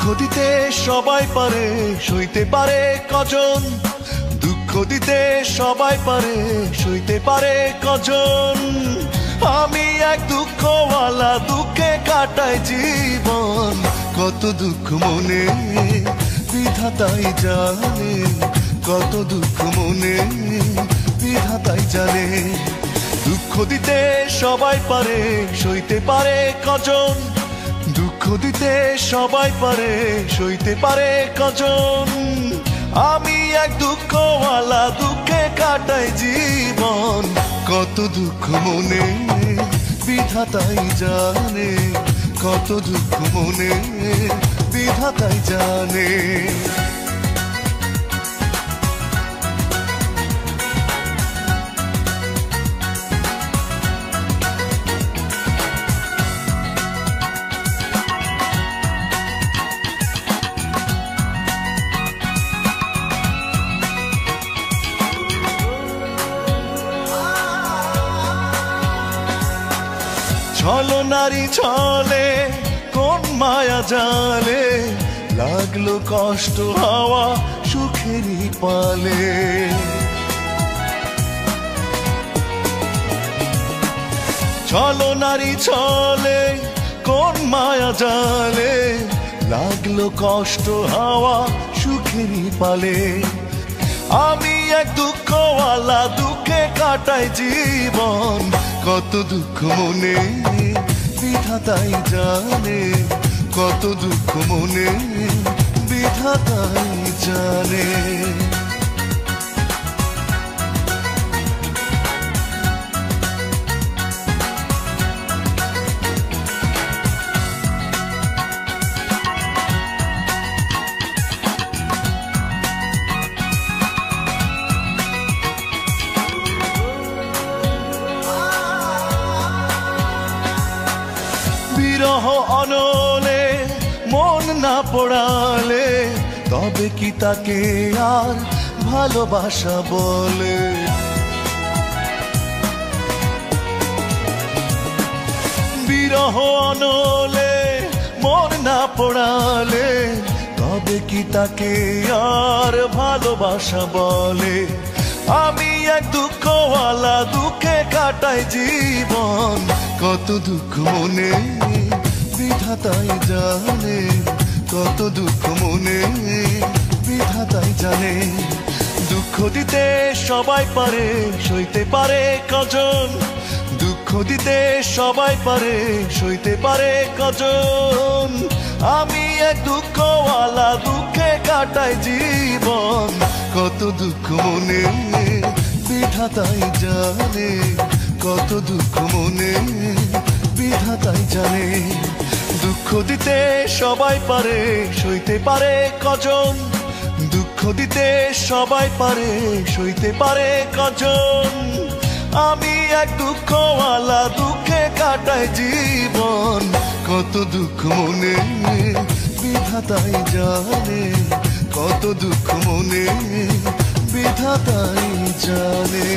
দিতে সবাই পারে, সইতে পারে কজন? দুঃখ দিতে সবাই পারে, সইতে পারে কজন? আমি এক দুঃখওয়ালা, দুঃখে কাটাই জীবন। কত দুঃখ মনে বিধাতাই জানে, কত দুঃখ মনে বিধাতাই জানে। দুঃখ দিতে সবাই পারে, সইতে পারে কজন? দুঃখ দিতে সবাই পারে, সইতে পারে কজন? আমি এক দুঃখওয়ালা, দুঃখে কাটাই জীবন। কত দুঃখ মনে বিধাতাই জানে, কত দুঃখ মনে বিধাতাই জানে। ছলো নারী ছলে কোন মায়া জালে, লাগলো কষ্ট হাওয়া সুখেরই পালে। ছলো নারী ছলে কোন মায়া জালে, লাগলো কষ্ট হাওয়া সুখেরই পালে। আমি এক দুঃখওয়ালা, দুঃখে কাটাই জীবন। কত দুঃখ মনে বিধাতাই জানে, কত দুঃখ মনে বিধাতাই জানে। বিরহ অনলে মন না পড়ালে, তবে কি তাকে আর ভালোবাসা বলে? বিরহ অনলে মন না পড়ালে, তবে কি তাকে আর ভালোবাসা বলে? আমি এক দুঃখওয়ালা, দুঃখে কাটাই জীবন। কত দুঃখ মনে বিধাতাই জানে, কত দুঃখ মনে বিধাতাই জানে। দুঃখ দিতে সবাই পারে, সইতে পারে কজন? দুঃখ দিতে সবাই পারে, সইতে পারে কজন? আমি এক দুঃখওয়ালা, দুঃখে কাটাই জীবন। কত দুঃখ মনে বিধাতাই জানে, কত দুঃখ মনে বিধাতাই জানে। দুঃখ দিতে সবাই পারে, সইতে পারে কজন? দুঃখ দিতে সবাই পারে, সইতে পারে কজন? আমি এক দুঃখওয়ালা, দুঃখে কাটাই জীবন। কত দুঃখ মনে বিধাতাই জানে, কত দুঃখ মনে বিধাতাই জানে।